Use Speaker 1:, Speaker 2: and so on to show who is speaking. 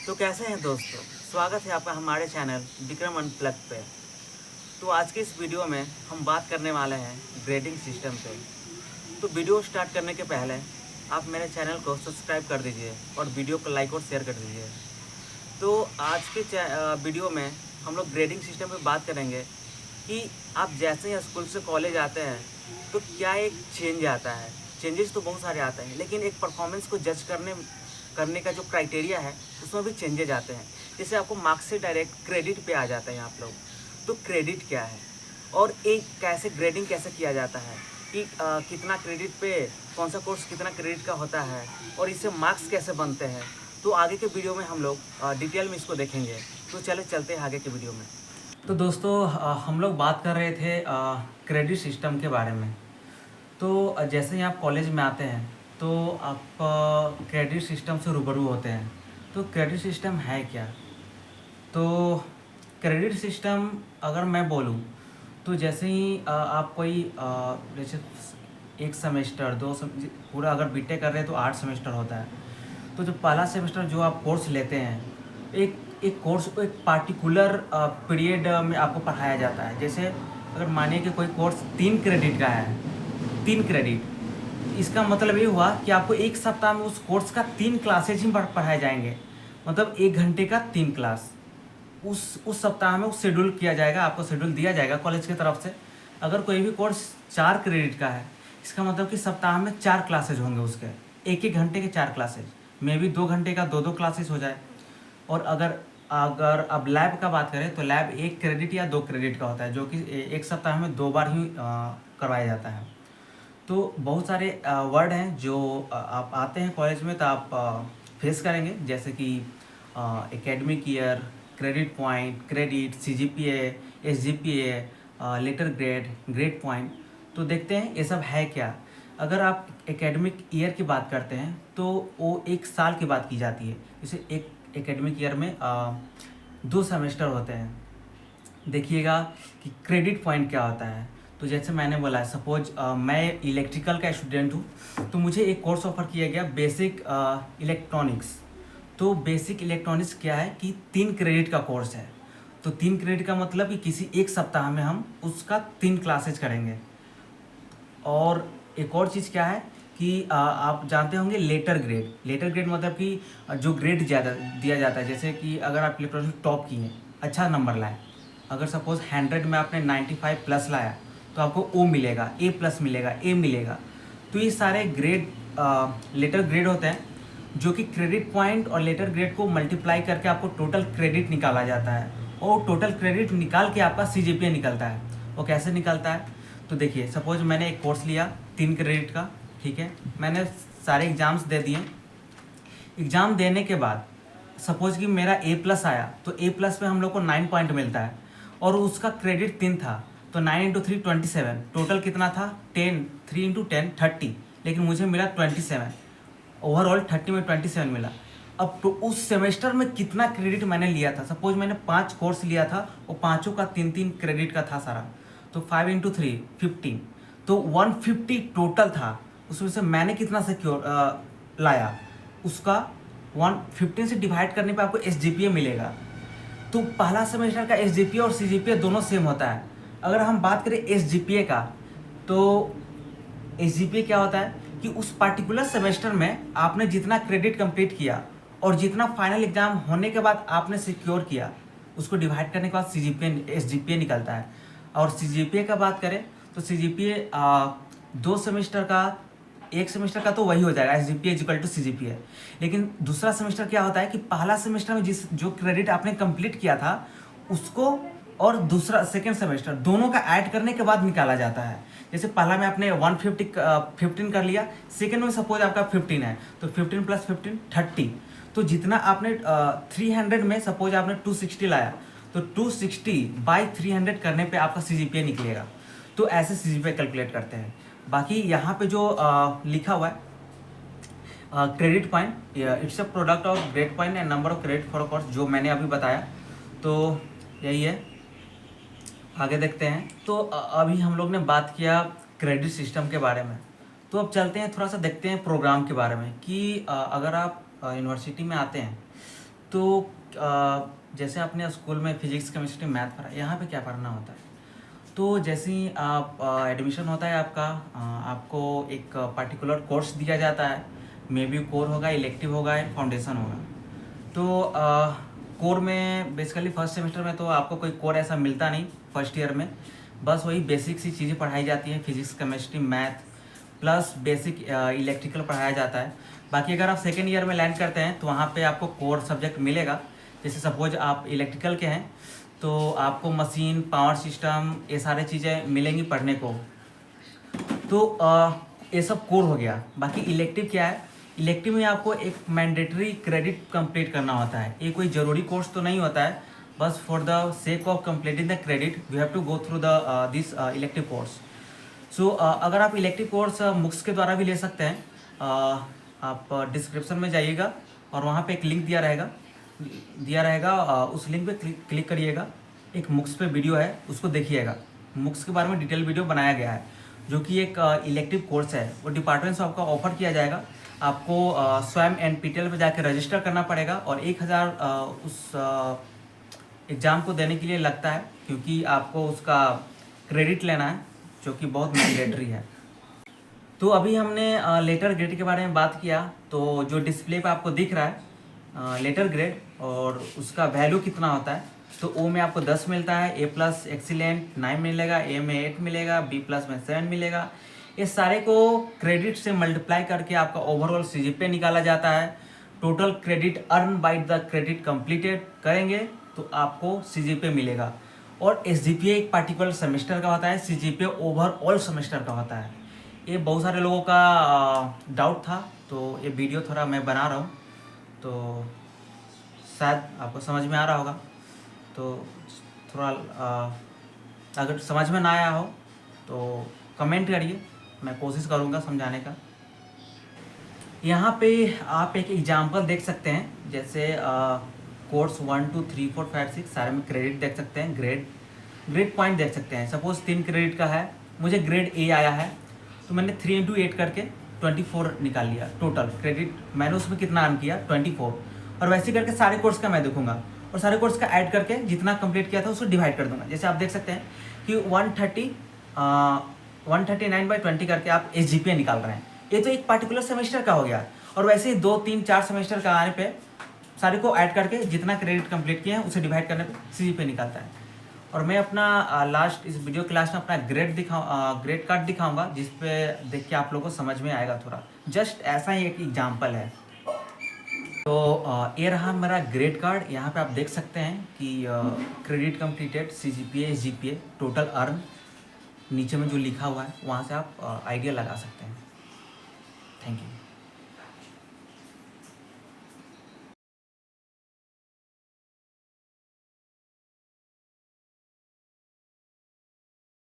Speaker 1: तो कैसे हैं दोस्तों, स्वागत है आपका हमारे चैनल विक्रम अनप्लग पे। तो आज के इस वीडियो में हम बात करने वाले हैं ग्रेडिंग सिस्टम पे। तो वीडियो स्टार्ट करने के पहले आप मेरे चैनल को सब्सक्राइब कर दीजिए और वीडियो को लाइक और शेयर कर दीजिए। तो आज के वीडियो में हम लोग ग्रेडिंग सिस्टम पे बात करेंगे कि आप जैसे ही स्कूल से कॉलेज आते हैं तो क्या एक चेंज आता है। चेंजेस तो बहुत सारे आते हैं, लेकिन एक परफॉर्मेंस को जज करने का जो क्राइटेरिया है उसमें भी चेंजेज आते हैं। जैसे आपको मार्क्स से डायरेक्ट क्रेडिट पे आ जाते हैं आप लोग। तो क्रेडिट क्या है और एक कैसे ग्रेडिंग कैसे किया जाता है कि कितना क्रेडिट पे कौन सा कोर्स कितना क्रेडिट का होता है और इससे मार्क्स कैसे बनते हैं। तो आगे के वीडियो में हम लोग डिटेल में इसको देखेंगे। तो चले चलते हैं आगे के वीडियो में। तो दोस्तों हम लोग बात कर रहे थे क्रेडिट सिस्टम के बारे में। तो जैसे ही आप कॉलेज में आते हैं तो आप क्रेडिट सिस्टम से रूबरू होते हैं। तो क्रेडिट सिस्टम है क्या? तो क्रेडिट सिस्टम अगर मैं बोलूँ तो जैसे ही आप कोई जैसे एक सेमेस्टर पूरा अगर बीटेक कर रहे हैं तो 8 सेमेस्टर होता है। तो जो पहला सेमेस्टर जो आप कोर्स लेते हैं, एक एक कोर्स को एक पार्टिकुलर पीरियड में आपको पढ़ाया जाता है। जैसे अगर मानिए कि कोई कोर्स 3 क्रेडिट का है, 3 क्रेडिट, इसका मतलब ये हुआ कि आपको एक सप्ताह में उस कोर्स का 3 क्लासेज ही पढ़ाए जाएंगे। मतलब 1 घंटे का 3 क्लास उस सप्ताह में उस शेड्यूल किया जाएगा, आपको शेड्यूल दिया जाएगा कॉलेज की तरफ से। अगर कोई भी कोर्स 4 क्रेडिट का है, इसका मतलब कि सप्ताह में 4 क्लासेज होंगे उसके, 1-1 घंटे के 4 क्लासेज, मे भी 2 घंटे का 2-2 क्लासेज हो जाए। और अगर अगर अब लैब का बात करें तो लैब 1 क्रेडिट या 2 क्रेडिट का होता है, जो कि एक सप्ताह में 2 बार ही करवाया जाता है। तो बहुत सारे वर्ड हैं जो आप आते हैं कॉलेज में तो आप फेस करेंगे, जैसे कि academic year, credit point, credit, CGPA, SGPA, letter grade, grade point. तो देखते हैं ये सब है क्या। अगर आप एकेडमिक ईयर की बात करते हैं तो वो 1 साल की बात की जाती है। जैसे एक एकेडमिक ईयर में 2 सेमेस्टर होते हैं। देखिएगा कि क्रेडिट पॉइंट क्या होता है। तो जैसे मैंने बोला, सपोज मैं इलेक्ट्रिकल का स्टूडेंट हूँ, तो मुझे एक कोर्स ऑफर किया गया बेसिक इलेक्ट्रॉनिक्स। तो बेसिक इलेक्ट्रॉनिक्स क्या है कि 3 क्रेडिट का कोर्स है। तो 3 क्रेडिट का मतलब कि किसी एक सप्ताह में हम उसका 3 क्लासेज करेंगे। और एक और चीज़ क्या है कि आप जानते होंगे लेटर ग्रेड। लेटर ग्रेड मतलब कि जो ग्रेड ज़्यादा दिया जाता है। जैसे कि अगर आप इलेक्ट्रॉनिक्स टॉप किए, अच्छा नंबर लाए, अगर सपोज 100 में आपने 95 प्लस लाया तो आपको ओ मिलेगा, ए प्लस मिलेगा, ए मिलेगा। तो ये सारे ग्रेड लेटर ग्रेड होते हैं, जो कि क्रेडिट पॉइंट और लेटर ग्रेड को मल्टीप्लाई करके आपको टोटल क्रेडिट निकाला जाता है। और टोटल क्रेडिट निकाल के आपका सीजीपीए निकलता है। वो कैसे निकलता है? तो देखिए, सपोज मैंने एक कोर्स लिया 3 क्रेडिट का, ठीक है, मैंने सारे एग्ज़ाम्स दे दिए। एग्ज़ाम देने के बाद सपोज कि मेरा ए प्लस आया, तो ए प्लस में हम लोग को 9 पॉइंट मिलता है और उसका क्रेडिट 3 था। तो 9 इंटू 3 27, टोटल कितना था 10, 3 इंटू 10 30, लेकिन मुझे मिला 27। ओवरऑल 30 में 27 मिला। अब तो उस सेमेस्टर में कितना क्रेडिट मैंने लिया था, सपोज मैंने 5 कोर्स लिया था और पाँचों का 3-3 क्रेडिट का था सारा। तो 5 इंटू 3 15, तो 150 टोटल था। उसमें से मैंने कितना सिक्योर लाया, उसका 115 से डिवाइड करने पे आपको एसजीपीए मिलेगा। तो पहला सेमेस्टर का एसजीपीए और सीजीपीए दोनों सेम होता है। अगर हम बात करें एसजीपीए का, तो एसजीपीए क्या होता है कि उस पार्टिकुलर सेमेस्टर में आपने जितना क्रेडिट कंप्लीट किया और जितना फाइनल एग्जाम होने के बाद आपने सिक्योर किया, उसको डिवाइड करने के बाद सीजीपीए एसजीपीए निकलता है। और सीजीपीए का बात करें तो सीजीपीए 2 सेमेस्टर का, 1 सेमेस्टर का तो वही हो जाएगा, एसजीपीए इक्वल टू सीजीपीए। लेकिन दूसरा सेमेस्टर क्या होता है कि पहला सेमेस्टर में जो क्रेडिट आपने कंप्लीट किया था उसको और दूसरा सेकेंड सेमेस्टर दोनों का ऐड करने के बाद निकाला जाता है। जैसे पहला में आपने 15 कर लिया, सेकेंड में सपोज आपका 15 है, तो 15 प्लस 15 30। तो जितना आपने 300 में सपोज आपने 260 लाया, तो 260 बाई 300 करने पे आपका सीजीपीए निकलेगा। तो ऐसे सीजीपीए कैलकुलेट करते हैं। बाकी यहाँ पे जो लिखा हुआ है credit point, it's a product of grade point and number of credit for a course, जो मैंने अभी बताया, तो यही है। आगे देखते हैं। तो अभी हम लोग ने बात किया क्रेडिट सिस्टम के बारे में। तो अब चलते हैं, थोड़ा सा देखते हैं प्रोग्राम के बारे में कि अगर आप यूनिवर्सिटी में आते हैं तो जैसे आपने स्कूल में फिजिक्स केमिस्ट्री मैथ पढ़ा, यहाँ पे क्या पढ़ना होता है? तो जैसे ही आप एडमिशन होता है आपका, आपको एक पर्टिकुलर कोर्स दिया जाता है। मे बी कोर होगा, इलेक्टिव होगा या फाउंडेशन होगा। तो कोर में बेसिकली फर्स्ट सेमेस्टर में तो आपको कोई कोर ऐसा मिलता नहीं फर्स्ट ईयर में। बस वही बेसिक सी चीज़ें पढ़ाई जाती हैं, physics chemistry math plus basic electrical पढ़ाया जाता है। बाकी अगर आप सेकेंड ईयर में लैंड करते हैं तो वहाँ पे आपको कोर सब्जेक्ट मिलेगा। जैसे सपोज आप इलेक्ट्रिकल के हैं तो आपको मशीन, पावर सिस्टम, ये सारी चीज़ें मिलेंगी पढ़ने को। तो ये सब कोर हो गया। बाकी इलेक्टिव क्या है? इलेक्टिव में आपको एक मैंडेटरी क्रेडिट कंप्लीट करना होता है। ये कोई ज़रूरी कोर्स तो नहीं होता है, बस for the sake of completing the credit we have to go through the this elective course. So अगर आप इलेक्टिव कोर्स मुक्स के द्वारा भी ले सकते हैं। आप डिस्क्रिप्शन में जाइएगा और वहाँ पे एक लिंक दिया रहेगा। उस लिंक पे क्लिक करिएगा। एक मुक्स पे वीडियो है, उसको देखिएगा। मुक्स के बारे में डिटेल वीडियो बनाया गया है, जो कि एक इलेक्टिव कोर्स है। वो डिपार्टमेंट से आपका ऑफर किया जाएगा। आपको स्वयं NPTEL पे जाकर रजिस्टर करना पड़ेगा और 1000 उस एग्ज़ाम को देने के लिए लगता है, क्योंकि आपको उसका क्रेडिट लेना है, जो कि बहुत मैंडेटरी है। तो अभी हमने लेटर ग्रेड के बारे में बात किया। तो जो डिस्प्ले पे आपको दिख रहा है लेटर ग्रेड और उसका वैल्यू कितना होता है, तो O में आपको 10 मिलता है, A+ एक्सीलेंट 9 मिलेगा, A में 8 मिलेगा, B+ में 7 मिलेगा। ये सारे को क्रेडिट से मल्टीप्लाई करके आपका ओवरऑल CGPA निकाला जाता है। Total credit earn by the credit completed करेंगे तो आपको CGPA मिलेगा। और SGPA एक पार्टिकुलर सेमेस्टर का होता है, CGPA ओवरऑल सेमेस्टर का होता है। ये बहुत सारे लोगों का डाउट था, तो ये वीडियो थोड़ा मैं बना रहा हूँ, तो शायद आपको समझ में आ रहा होगा। तो थोड़ा अगर समझ में ना आया हो तो कमेंट करिए, मैं कोशिश करूँगा समझाने का। यहाँ पे आप एक एग्जांपल देख सकते हैं। जैसे कोर्स 1 2 3 4 5 6 सारे में क्रेडिट देख सकते हैं, ग्रेड पॉइंट देख सकते हैं। सपोज 3 क्रेडिट का है, मुझे ग्रेड A आया है, तो मैंने 3 × 8 करके 24 निकाल लिया। टोटल क्रेडिट मैंने उसमें कितना अर्न किया, 24। और वैसे करके सारे कोर्स का मैं देखूंगा और सारे कोर्स का ऐड करके जितना कंप्लीट किया था उसको डिवाइड कर दूंगा। जैसे आप देख सकते हैं कि 139/20 करके आप SGPA निकाल रहे हैं। ये तो एक पार्टिकुलर सेमेस्टर का हो गया। और वैसे ही 2 3 4 सेमेस्टर का आने पे सारे को ऐड करके जितना क्रेडिट कंप्लीट किए हैं उसे डिवाइड करने पे CGPA निकलता है। और मैं अपना लास्ट इस वीडियो क्लास में अपना ग्रेड कार्ड दिखाऊंगा, जिस पे देख के आप लोगों को समझ में आएगा थोड़ा। जस्ट ऐसा ही एक एग्जाम्पल है। तो ये रहा मेरा ग्रेड कार्ड। यहाँ पे आप देख सकते हैं कि credit completed, CGPA, SGPA, total earn, नीचे में जो लिखा हुआ है वहाँ से आप आइडिया लगा सकते हैं। Thank you.